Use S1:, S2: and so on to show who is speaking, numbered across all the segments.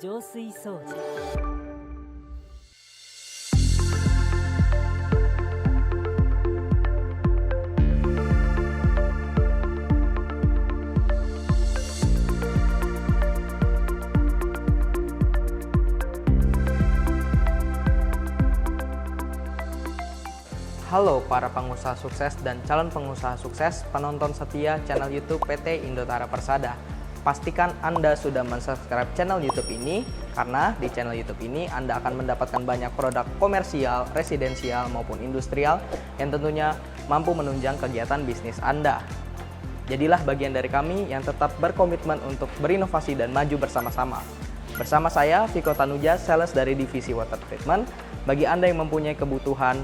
S1: 浄水掃除。
S2: Halo para pengusaha sukses dan calon pengusaha sukses, penonton setia channel YouTube PT Indotara Persada. Pastikan Anda sudah mensubscribe channel YouTube ini, karena di channel YouTube ini Anda akan mendapatkan banyak produk komersial, residensial, maupun industrial yang tentunya mampu menunjang kegiatan bisnis Anda. Jadilah bagian dari kami yang tetap berkomitmen untuk berinovasi dan maju bersama-sama. Bersama saya, Viko Tanuja, sales dari divisi Water Treatment. Bagi Anda yang mempunyai kebutuhan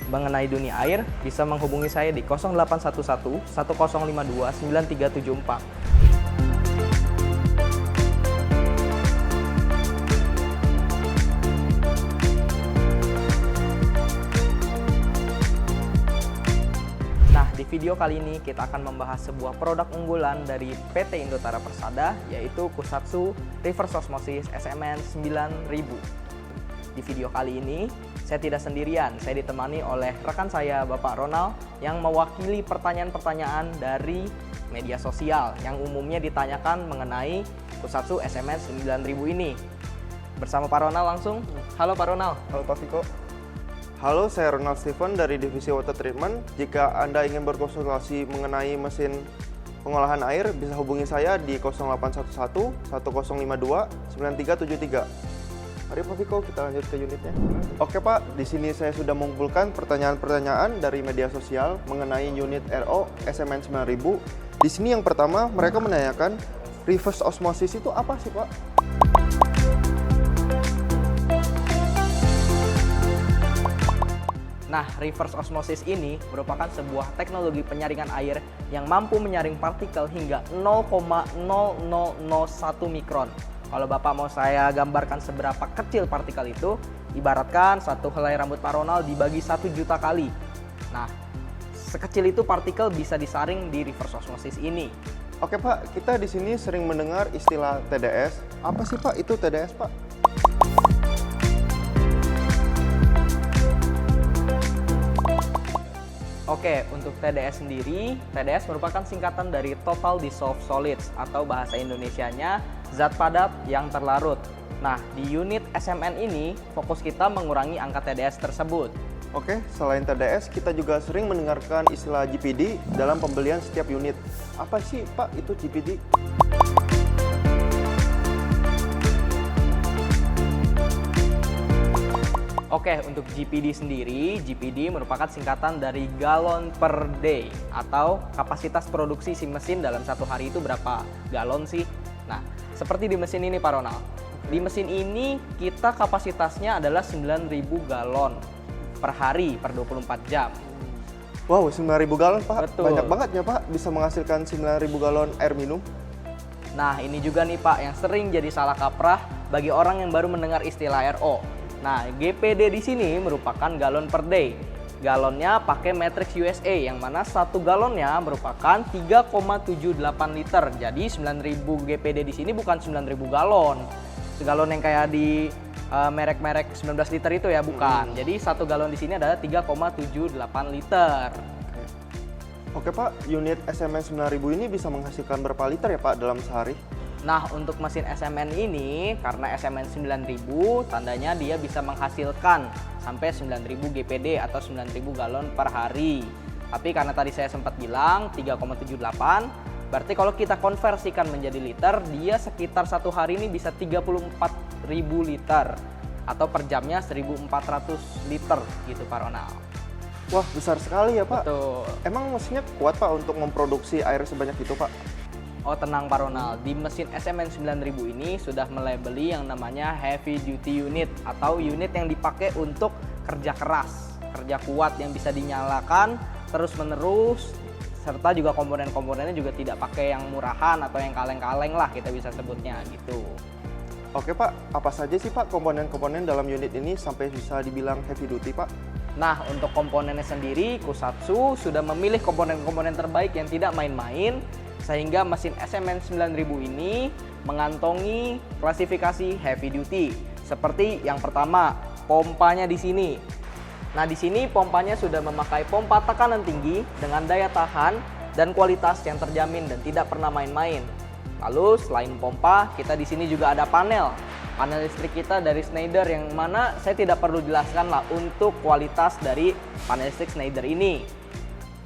S2: mengenai dunia air, bisa menghubungi saya di 0811 1052 9374. Nah, di video kali ini kita akan membahas sebuah produk unggulan dari PT Indotara Persada, yaitu Kusatsu Reverse Osmosis SMN 9000. Di video kali ini, saya tidak sendirian, saya ditemani oleh rekan saya, Bapak Ronald, yang mewakili pertanyaan-pertanyaan dari media sosial yang umumnya ditanyakan mengenai Kusatsu SMN 9000 ini. Bersama Pak Ronald langsung. Halo Pak Ronald.
S3: Halo Pak Viko. Halo, saya Ronald Steven dari divisi Water Treatment. Jika Anda ingin berkonsultasi mengenai mesin pengolahan air, bisa hubungi saya di 0811 1052 9373. Mari Pak Viko, kita lanjut ke unitnya. Oke Pak, di sini saya sudah mengumpulkan pertanyaan-pertanyaan dari media sosial mengenai unit RO SMN 9000. Di sini yang pertama, mereka menanyakan reverse osmosis itu apa sih Pak?
S2: Nah, reverse osmosis ini merupakan sebuah teknologi penyaringan air yang mampu menyaring partikel hingga 0,0001 mikron. Kalau Bapak mau saya gambarkan seberapa kecil partikel itu, ibaratkan satu helai rambut Pak Ronald dibagi 1 juta kali. Nah, sekecil itu partikel bisa disaring di reverse osmosis ini.
S3: Oke Pak, kita di sini sering mendengar istilah TDS. Apa sih Pak itu TDS Pak?
S2: Oke, untuk TDS sendiri, TDS merupakan singkatan dari Total Dissolved Solids atau bahasa Indonesianya zat padat yang terlarut. Nah, di unit SMN ini, fokus kita mengurangi angka TDS tersebut.
S3: Oke, selain TDS, kita juga sering mendengarkan istilah GPD dalam pembelian setiap unit. Apa sih Pak itu GPD?
S2: Oke, untuk GPD sendiri, GPD merupakan singkatan dari gallon per day atau kapasitas produksi si mesin dalam satu hari itu berapa galon sih. Nah, seperti di mesin ini Pak Ronald. Di mesin ini kita kapasitasnya adalah 9.000 galon per hari per 24 jam.
S3: Wow, 9.000 galon Pak.
S2: Betul.
S3: Banyak banget ya Pak, bisa menghasilkan 9.000 galon air minum.
S2: Nah, ini juga nih Pak yang sering jadi salah kaprah bagi orang yang baru mendengar istilah RO. Nah, GPD di sini merupakan galon per day. Galonnya pakai matriks USA yang mana satu galonnya merupakan 3,78 liter. Jadi 9.000 GPD di sini bukan 9.000 galon. Galon yang kayak di merek-merek 19 liter itu ya, bukan. Jadi satu galon di sini adalah 3,78 liter.
S3: Oke Pak, unit SMN 9000 ini bisa menghasilkan berapa liter ya Pak dalam sehari?
S2: Nah, untuk mesin SMN ini, karena SMN 9000, tandanya dia bisa menghasilkan sampai 9000 GPD atau 9000 galon per hari. Tapi karena tadi saya sempat bilang 3,78, berarti kalau kita konversikan menjadi liter, dia sekitar satu hari ini bisa 34.000 liter atau per jamnya 1.400 liter gitu Pak Ronald.
S3: Wah, besar sekali ya Pak.
S2: Betul.
S3: Emang mesinnya kuat Pak untuk memproduksi air sebanyak itu Pak?
S2: Oh, tenang Pak Ronald, di mesin SMN 9000 ini sudah melabeli yang namanya heavy duty unit atau unit yang dipakai untuk kerja keras, kerja kuat yang bisa dinyalakan terus-menerus, serta juga komponen-komponennya juga tidak pakai yang murahan atau yang kaleng-kaleng lah kita bisa sebutnya gitu.
S3: Oke Pak, apa saja sih Pak komponen-komponen dalam unit ini sampai bisa dibilang heavy duty Pak?
S2: Nah, untuk komponennya sendiri, Kusatsu sudah memilih komponen-komponen terbaik yang tidak main-main, sehingga mesin SMN 9000 ini mengantongi klasifikasi heavy duty. Seperti yang pertama, pompanya di sini. Nah, di sini pompanya sudah memakai pompa tekanan tinggi dengan daya tahan dan kualitas yang terjamin dan tidak pernah main-main. Lalu selain pompa, kita di sini juga ada panel. Panel listrik kita dari Schneider, yang mana saya tidak perlu jelaskan lah untuk kualitas dari panel listrik Schneider ini.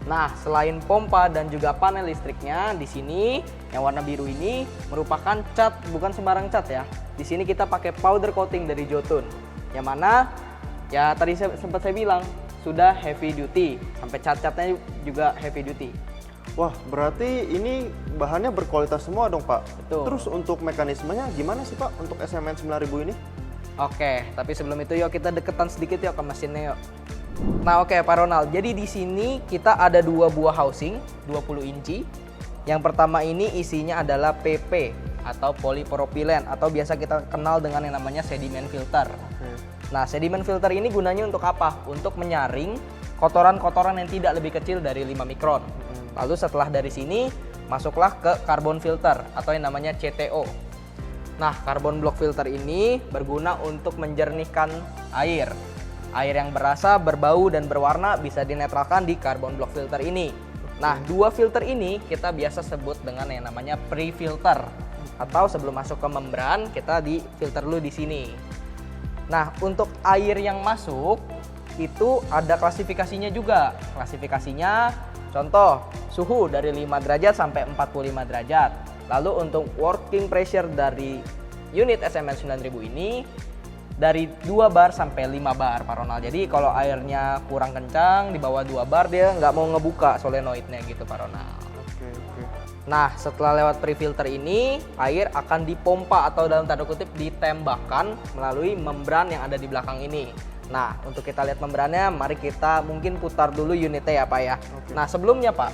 S2: Nah, selain pompa dan juga panel listriknya, di sini yang warna biru ini merupakan cat, bukan sembarang cat ya. Di sini kita pakai powder coating dari Jotun, yang mana ya tadi sempat saya bilang sudah heavy duty, sampai cat-catnya juga heavy duty.
S3: Wah, berarti ini bahannya berkualitas semua dong, Pak.
S2: Betul.
S3: Terus untuk mekanismenya gimana sih, Pak, untuk SMN 9000 ini?
S2: Oke, tapi sebelum itu yuk kita deketan sedikit yuk ke mesinnya yuk. Nah, oke Pak Ronald. Jadi di sini kita ada dua buah housing 20 inci. Yang pertama ini isinya adalah PP atau polipropilen, atau biasa kita kenal dengan yang namanya sedimen filter. Nah, sedimen filter ini gunanya untuk apa? Untuk menyaring kotoran-kotoran yang tidak lebih kecil dari 5 mikron. Lalu setelah dari sini, masuklah ke carbon filter atau yang namanya CTO. Nah, carbon block filter ini berguna untuk menjernihkan air. Air yang berasa, berbau, dan berwarna bisa dinetralkan di carbon block filter ini. Nah, dua filter ini kita biasa sebut dengan yang namanya pre-filter. Atau sebelum masuk ke membran, kita di filter dulu di sini. Nah, untuk air yang masuk itu ada klasifikasinya juga. Klasifikasinya contoh suhu dari 5 derajat sampai 45 derajat. Lalu untuk working pressure dari unit SMN 9000 ini dari 2 bar sampai 5 bar, Pak Ronald. Jadi kalau airnya kurang kencang di bawah 2 bar dia nggak mau ngebuka solenoidnya gitu, Pak Ronald.
S3: Oke.
S2: Nah, setelah lewat pre-filter ini, air akan dipompa atau dalam tanda kutip ditembakkan melalui membran yang ada di belakang ini. Nah, untuk kita lihat membrannya, mari kita mungkin putar dulu unitnya ya Pak ya.
S3: Oke.
S2: Nah, sebelumnya Pak,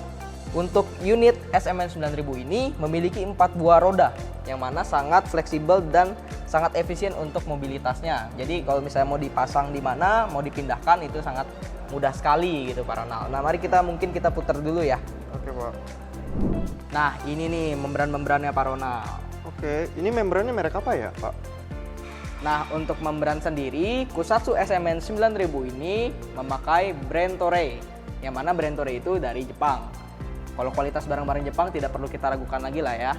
S2: untuk unit SMN 9000 ini memiliki 4 buah roda yang mana sangat fleksibel dan sangat efisien untuk mobilitasnya. Jadi kalau misalnya mau dipasang di mana, mau dipindahkan itu sangat mudah sekali gitu Pak Ronald. Nah, mari kita putar dulu ya.
S3: Oke, Pak.
S2: Nah, ini nih membran-membrannya Pak Ronald.
S3: Oke, ini membrannya merek apa ya, Pak?
S2: Nah, untuk membran sendiri, Kusatsu SMN 9000 ini memakai brand Toray, yang mana brand Toray itu dari Jepang. Kalau kualitas barang-barang Jepang tidak perlu kita ragukan lagi lah ya.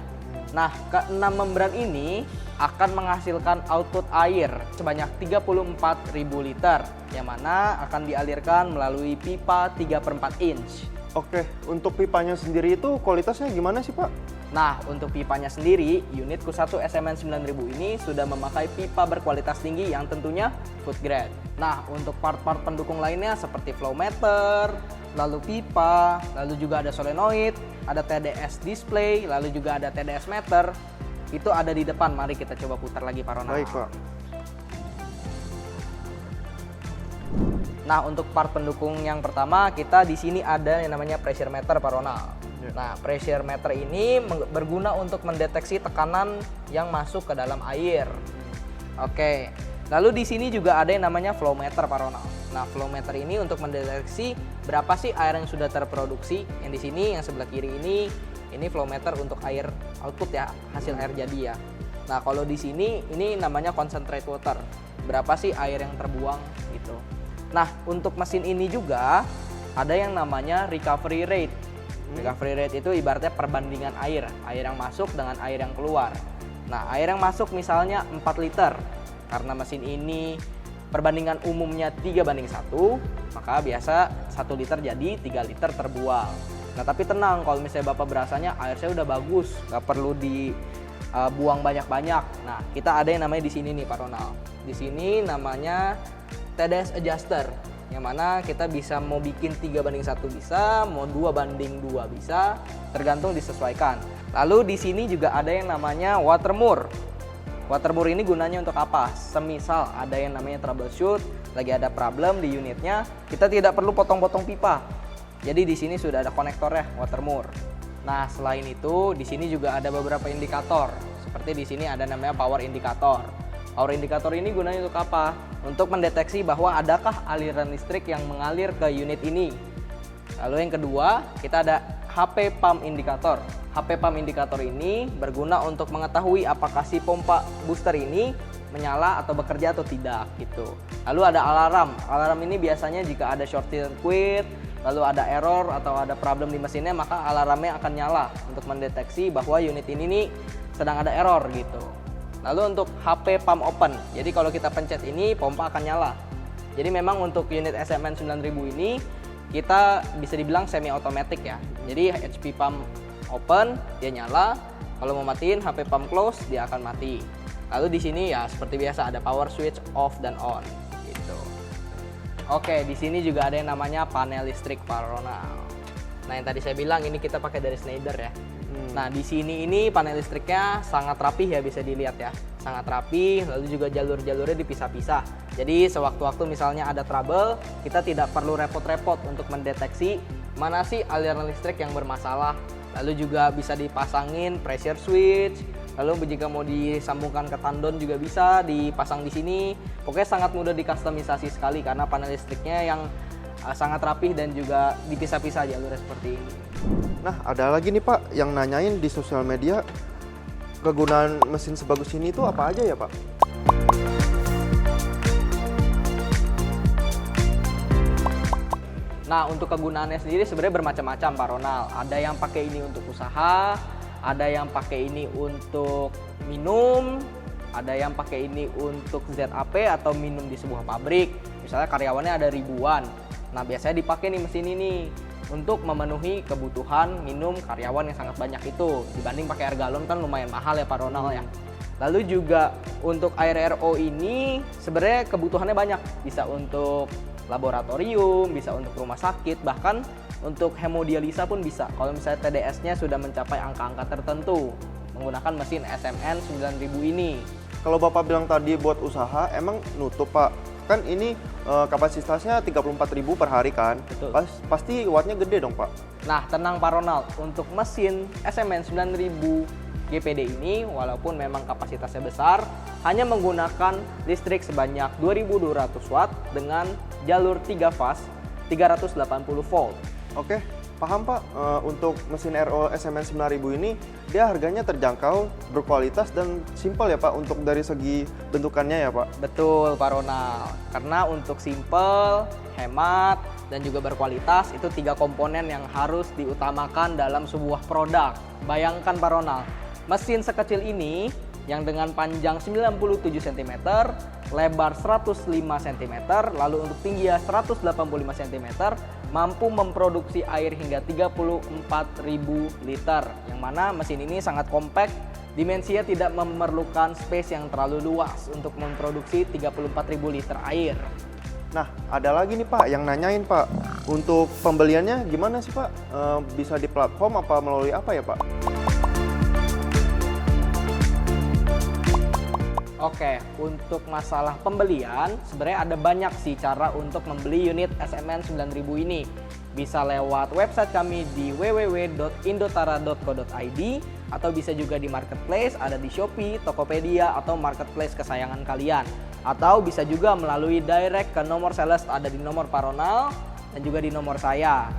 S2: Nah, ke-6 membran ini akan menghasilkan output air sebanyak 34.000 liter, yang mana akan dialirkan melalui pipa 3/4 inch.
S3: Oke, untuk pipanya sendiri itu kualitasnya gimana sih, Pak?
S2: Nah, untuk pipanya sendiri, unit Kusatsu SMN 9000 ini sudah memakai pipa berkualitas tinggi yang tentunya food grade. Nah, untuk part-part pendukung lainnya seperti flow meter, lalu pipa, lalu juga ada solenoid, ada TDS display, lalu juga ada TDS meter. Itu ada di depan. Mari kita coba putar lagi Pak Ronald.
S3: Baik, Pak.
S2: Nah, untuk part pendukung yang pertama, kita di sini ada yang namanya pressure meter Pak Ronald.
S3: Ya.
S2: Nah, pressure meter ini berguna untuk mendeteksi tekanan yang masuk ke dalam air. Oke. Lalu di sini juga ada yang namanya flow meter Pak Ronald. Nah, flow meter ini untuk mendeteksi berapa sih air yang sudah terproduksi. Yang di sini yang sebelah kiri ini flow meter untuk air output ya, hasil air jadi ya. Nah, kalau di sini ini namanya concentrate water. Berapa sih air yang terbuang gitu. Nah, untuk mesin ini juga ada yang namanya recovery rate. Recovery rate itu ibaratnya perbandingan air yang masuk dengan air yang keluar. Nah, air yang masuk misalnya 4 liter. Karena mesin ini perbandingan umumnya 3/1, maka biasa 1 liter jadi 3 liter terbuang. Nah, tapi tenang, kalau misalnya Bapak berasanya air saya udah bagus, nggak perlu dibuang banyak-banyak. Nah, kita ada yang namanya di sini nih Pak Ronald. Di sini namanya TDS adjuster, yang mana kita bisa mau bikin 3/1 bisa, mau 2/2 bisa, tergantung disesuaikan. Lalu di sini juga ada yang namanya water moor. Water moor ini gunanya untuk apa? Semisal ada yang namanya troubleshoot, lagi ada problem di unitnya, kita tidak perlu potong-potong pipa. Jadi di sini sudah ada konektornya water moor. Nah, selain itu di sini juga ada beberapa indikator. Seperti di sini ada namanya power indicator. Power indicator ini gunanya untuk apa? Untuk mendeteksi bahwa adakah aliran listrik yang mengalir ke unit ini. Lalu yang kedua, kita ada HP pump indicator. HP pump indicator ini berguna untuk mengetahui apakah si pompa booster ini menyala atau bekerja atau tidak gitu. Lalu ada alarm. Alarm ini biasanya jika ada short circuit, lalu ada error atau ada problem di mesinnya, maka alarmnya akan nyala untuk mendeteksi bahwa unit ini nih sedang ada error gitu. Lalu untuk HP pump open. Jadi kalau kita pencet ini, pompa akan nyala. Jadi memang untuk unit SMN 9000 ini kita bisa dibilang semi otomatis ya. Jadi HP pump open dia nyala, kalau mau matiin HP pump close dia akan mati. Lalu di sini ya seperti biasa ada power switch off dan on gitu. Oke, di sini juga ada yang namanya panel listrik Ronald. Nah, yang tadi saya bilang ini kita pakai dari Schneider ya. Nah, di sini ini panel listriknya sangat rapih ya, bisa dilihat ya. Sangat rapi, lalu juga jalur-jalurnya dipisah-pisah. Jadi sewaktu-waktu misalnya ada trouble, kita tidak perlu repot-repot untuk mendeteksi mana sih aliran listrik yang bermasalah. Lalu juga bisa dipasangin pressure switch. Lalu jika mau disambungkan ke tandon juga bisa dipasang di sini. Pokoknya sangat mudah dikustomisasi sekali karena panel listriknya yang sangat rapih dan juga dipisah-pisah jalurnya seperti ini.
S3: Nah, ada lagi nih Pak yang nanyain di sosial media, kegunaan mesin sebagus ini itu apa aja ya Pak?
S2: Nah, untuk kegunaannya sendiri sebenarnya bermacam-macam Pak Ronald. Ada yang pakai ini untuk usaha, ada yang pakai ini untuk minum, ada yang pakai ini untuk ZAP atau minum di sebuah pabrik. Misalnya karyawannya ada ribuan. Nah, biasanya dipakai nih mesin ini untuk memenuhi kebutuhan minum karyawan yang sangat banyak itu. Dibanding pakai air galon kan lumayan mahal ya Pak Ronald ya. Lalu juga untuk air RO ini sebenarnya kebutuhannya banyak. Bisa untuk laboratorium, bisa untuk rumah sakit, bahkan untuk hemodialisa pun bisa. Kalau misalnya TDS-nya sudah mencapai angka-angka tertentu menggunakan mesin SMN 9000 ini.
S3: Kalau Bapak bilang tadi buat usaha, emang nutup Pak? Kan ini kapasitasnya 34.000 per hari kan?
S2: Betul.
S3: Pasti wattnya gede dong Pak?
S2: Nah, tenang Pak Ronald, untuk mesin SMN 9000 GPD ini walaupun memang kapasitasnya besar, hanya menggunakan listrik sebanyak 2200 watt dengan jalur 3 fase 380 volt.
S3: Oke, paham Pak. Untuk mesin RO SMN 9000 ini dia harganya terjangkau, berkualitas dan simpel ya Pak untuk dari segi bentukannya ya Pak?
S2: Betul Pak Ronald, karena untuk simple, hemat, dan juga berkualitas itu 3 komponen yang harus diutamakan dalam sebuah produk. Bayangkan Pak Ronald, mesin sekecil ini yang dengan panjang 97 cm, lebar 105 cm, lalu untuk tinggi 185 cm, mampu memproduksi air hingga 34.000 liter. Yang mana mesin ini sangat kompak, dimensinya tidak memerlukan space yang terlalu luas untuk memproduksi 34.000 liter air.
S3: Nah, ada lagi nih Pak yang nanyain Pak, untuk pembeliannya gimana sih Pak? Bisa di platform apa melalui apa ya Pak?
S2: Oke, untuk masalah pembelian, sebenarnya ada banyak sih cara untuk membeli unit SMN 9000 ini. Bisa lewat website kami di www.indotara.co.id atau bisa juga di marketplace, ada di Shopee, Tokopedia, atau marketplace kesayangan kalian. Atau bisa juga melalui direct ke nomor sales, ada di nomor Pak Ronald dan juga di nomor saya.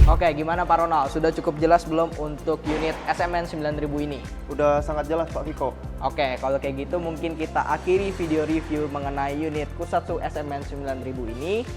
S2: Oke, gimana Pak Ronald? Sudah cukup jelas belum untuk unit SMN 9000 ini?
S3: Udah sangat jelas Pak Viko.
S2: Oke, kalau kayak gitu mungkin kita akhiri video review mengenai unit Kusatsu SMN 9000 ini.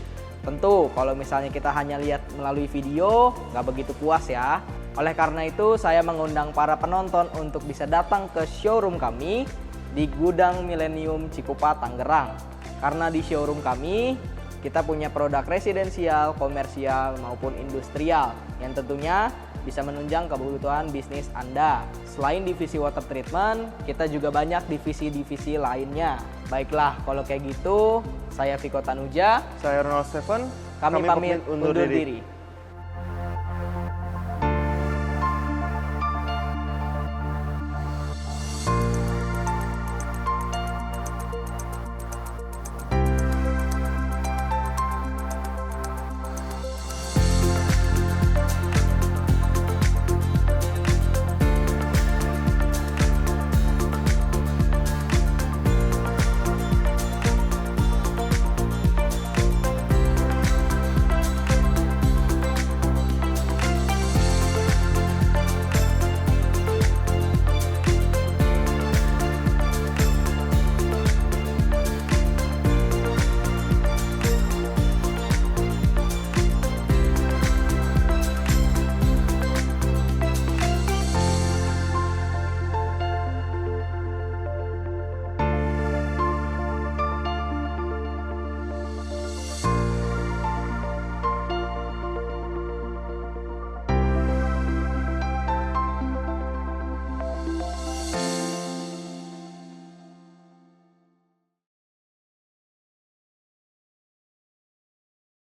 S2: Tentu kalau misalnya kita hanya lihat melalui video, nggak begitu puas ya. Oleh karena itu, saya mengundang para penonton untuk bisa datang ke showroom kami di Gudang Millennium Cikupa, Tangerang. Karena di showroom kami, kita punya produk residensial, komersial, maupun industrial yang tentunya bisa menunjang kebutuhan bisnis Anda. Selain divisi water treatment, kita juga banyak divisi-divisi lainnya. Baiklah, kalau kayak gitu, saya Viko Tanuja.
S3: Saya Ronald Stephen.
S2: Kami pamit undur diri.